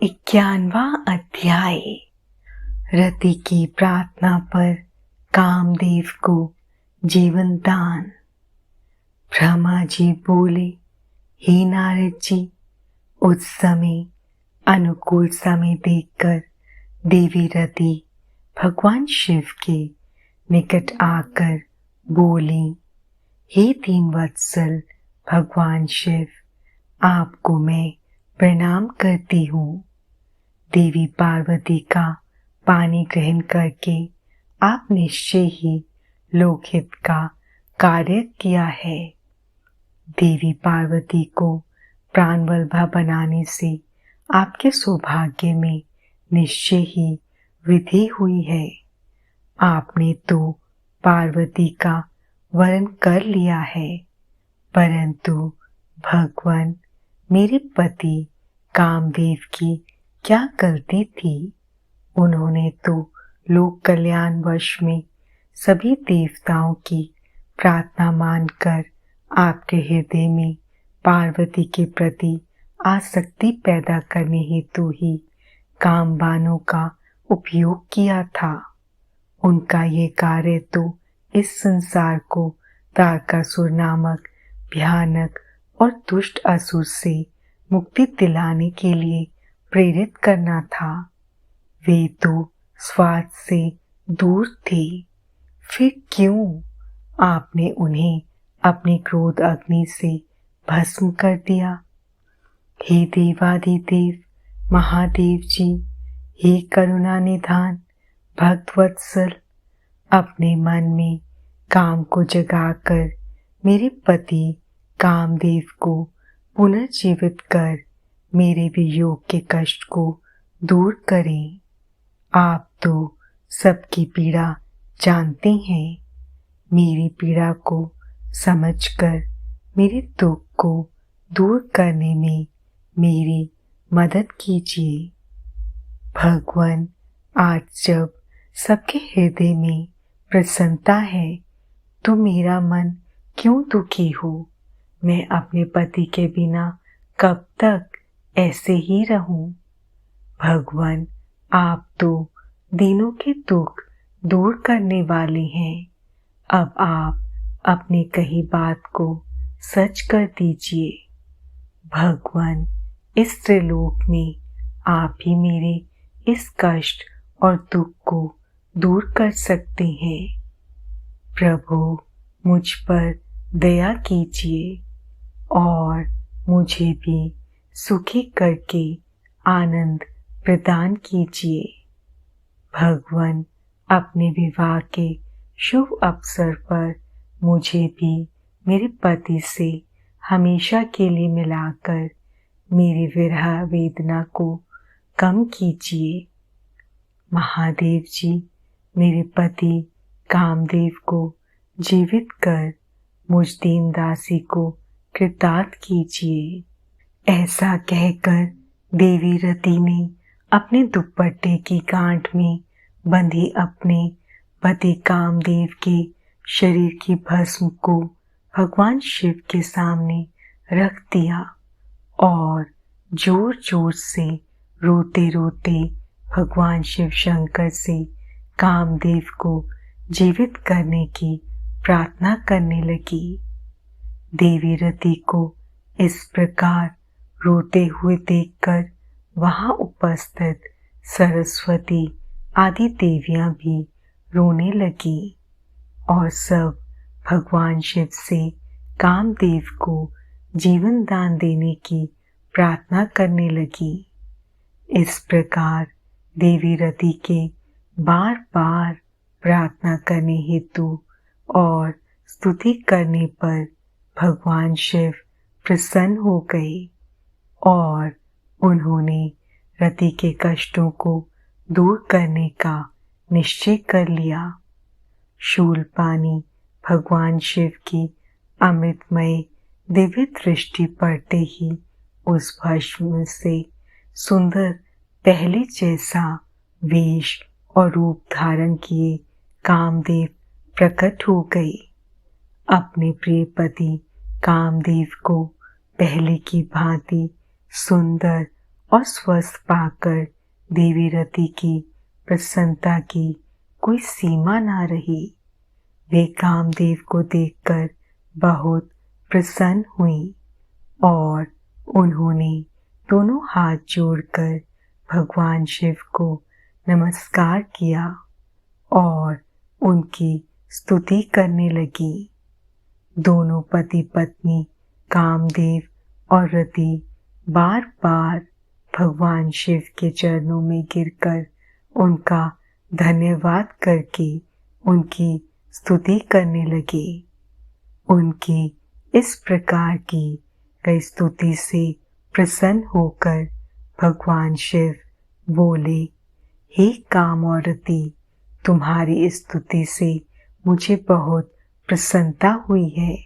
91वां अध्याय। रति की प्रार्थना पर कामदेव को जीवन दान। ब्रह्मा जी बोले, हे नारद जी, उस समय अनुकूल समय देखकर देवी रति भगवान शिव के निकट आकर बोली, हे दीन वत्सल भगवान शिव, आपको मैं प्रणाम करती हूँ। देवी पार्वती का पानी ग्रहण करके आप निश्चय ही लोकहित का कार्य किया है। देवी पार्वती को प्राणवल्लभा बनाने से आपके सौभाग्य में निश्चय ही वृद्धि हुई है। आपने तो पार्वती का वरण कर लिया है, परंतु भगवान मेरे पति कामदेव की क्या गलती थी। उन्होंने तो लोक कल्याण वश में सभी देवताओं की प्रार्थना मानकर आपके हृदय में पार्वती के प्रति आसक्ति पैदा करने हेतु ही कामबाणों का उपयोग किया था। उनका ये कार्य तो इस संसार को तारकासुर नामक भयानक और दुष्ट असुर से मुक्ति दिलाने के लिए प्रेरित करना था। वे तो स्वार्थ से दूर थे, फिर क्यों आपने उन्हें अपनी क्रोध अग्नि से भस्म कर दिया। हे देवादिदेव महादेव जी, हे करुणा निधान भक्तवत्सल, अपने मन में काम को जगाकर मेरे पति कामदेव को पुनर्जीवित कर मेरे वियोग के कष्ट को दूर करें। आप तो सबकी पीड़ा जानते हैं। मेरी पीड़ा को समझकर मेरे दुख को दूर करने में मेरी मदद कीजिए। भगवान, आज जब सबके हृदय में प्रसन्नता है तो मेरा मन क्यों दुखी हो। मैं अपने पति के बिना कब तक ऐसे ही रहूं। भगवान, आप तो दीनों के दुख दूर करने वाले हैं। अब आप अपनी कही बात को सच कर दीजिए। भगवान, इस त्रिलोक में आप ही मेरे इस कष्ट और दुख को दूर कर सकते हैं। प्रभु, मुझ पर दया कीजिए और मुझे भी सुखी करके आनंद प्रदान कीजिए। भगवान, अपने विवाह के शुभ अवसर पर मुझे भी मेरे पति से हमेशा के लिए मिलाकर मेरी विरह वेदना को कम कीजिए। महादेव जी, मेरे पति कामदेव को जीवित कर मुझ दीन दासी को कृतार्थ कीजिए। ऐसा कहकर देवी रति ने अपने दुपट्टे की गांठ में बंधी अपने पति कामदेव के शरीर की भस्म को भगवान शिव के सामने रख दिया और जोर जोर से रोते रोते भगवान शिव शंकर से कामदेव को जीवित करने की प्रार्थना करने लगी। देवी रति को इस प्रकार रोते हुए देखकर वहां उपस्थित सरस्वती आदि देवियां भी रोने लगी और सब भगवान शिव से कामदेव को जीवन दान देने की प्रार्थना करने लगी। इस प्रकार देवी रति के बार बार प्रार्थना करने हेतु और स्तुति करने पर भगवान शिव प्रसन्न हो गए और उन्होंने रति के कष्टों को दूर करने का निश्चय कर लिया। शूलपानी भगवान शिव की अमृतमय दिव्य दृष्टि पड़ते ही उस भस्म से सुंदर पहले जैसा वेश और रूप धारण किए कामदेव प्रकट हो गए। अपने प्रिय पति कामदेव को पहले की भांति सुंदर और स्वस्थ पाकर देवी रति की प्रसन्नता की कोई सीमा ना रही। वे कामदेव को देखकर बहुत प्रसन्न हुई और उन्होंने दोनों हाथ जोड़कर भगवान शिव को नमस्कार किया और उनकी स्तुति करने लगी। दोनों पति पत्नी कामदेव और रति बार बार भगवान शिव के चरणों में गिरकर उनका धन्यवाद करके उनकी स्तुति करने लगे। उनकी इस प्रकार की कई स्तुति से प्रसन्न होकर भगवान शिव बोले, हे काम और रति, तुम्हारी इस स्तुति से मुझे बहुत प्रसन्नता हुई है।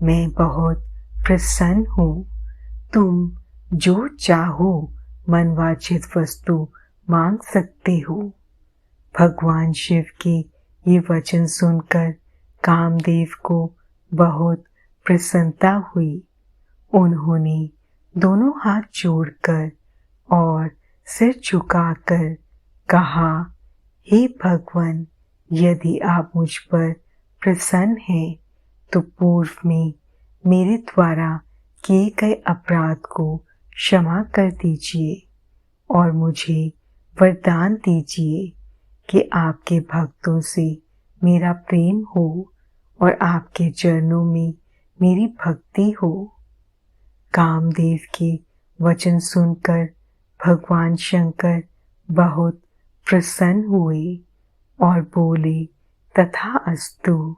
मैं बहुत प्रसन्न हूँ। तुम जो चाहो मनवांछित वस्तु मांग सकते हो। भगवान शिव के ये वचन सुनकर कामदेव को बहुत प्रसन्नता हुई। उन्होंने दोनों हाथ जोड़कर और सिर झुकाकर कहा, हे भगवान, यदि आप मुझ पर प्रसन्न हैं तो पूर्व में मेरे द्वारा किए गए अपराध को क्षमा कर दीजिए और मुझे वरदान दीजिए कि आपके भक्तों से मेरा प्रेम हो और आपके चरणों में मेरी भक्ति हो। कामदेव के वचन सुनकर भगवान शंकर बहुत प्रसन्न हुए और बोले, तथास्तु।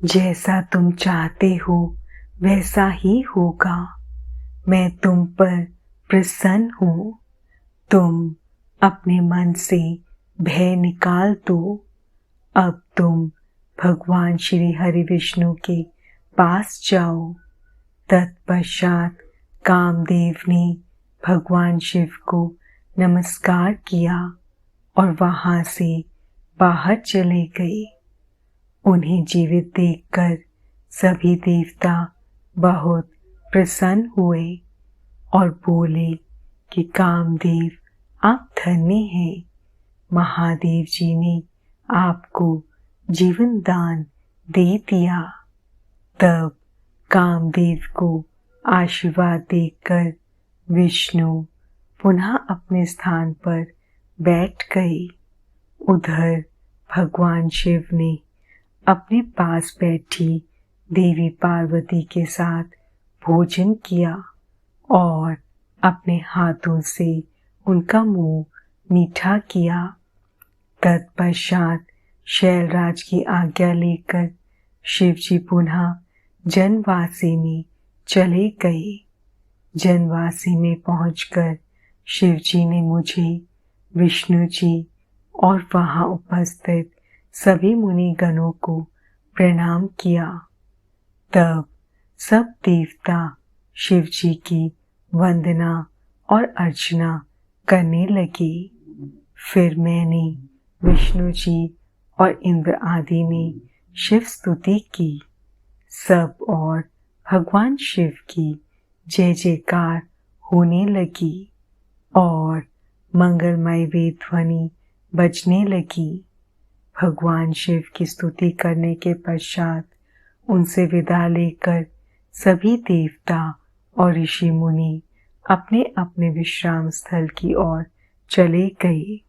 जैसा तुम चाहते हो वैसा ही होगा। मैं तुम पर प्रसन्न हूँ। तुम अपने मन से भय निकाल दो। अब तुम भगवान श्री हरि विष्णु के पास जाओ। तत्पश्चात कामदेव ने भगवान शिव को नमस्कार किया और वहां से बाहर चले गए। उन्हें जीवित देखकर सभी देवता बहुत प्रसन्न हुए और बोले कि कामदेव, आप धन्य हैं। महादेव जी ने आपको जीवन दान दे दिया। तब कामदेव को आशीर्वाद देकर विष्णु पुनः अपने स्थान पर बैठ गए। उधर भगवान शिव ने अपने पास बैठी देवी पार्वती के साथ भोजन किया और अपने हाथों से उनका मुंह मीठा किया। तत्पश्चात शैलराज की आज्ञा लेकर शिवजी पुनः जनवासी में चले गए। जनवासी में पहुंचकर शिवजी ने मुझे, विष्णु जी और वहां उपस्थित सभी मुनिगणों को प्रणाम किया। तब सब देवता शिवजी की वंदना और अर्चना करने लगे। फिर मैंने, विष्णु जी और इंद्र आदि ने शिव स्तुति की। सब और भगवान शिव की जय जयकार होने लगी और मंगलमय वेद ध्वनि बजने लगी। भगवान शिव की स्तुति करने के पश्चात उनसे विदा लेकर सभी देवता और ऋषि मुनि अपने अपने विश्राम स्थल की ओर चले गए।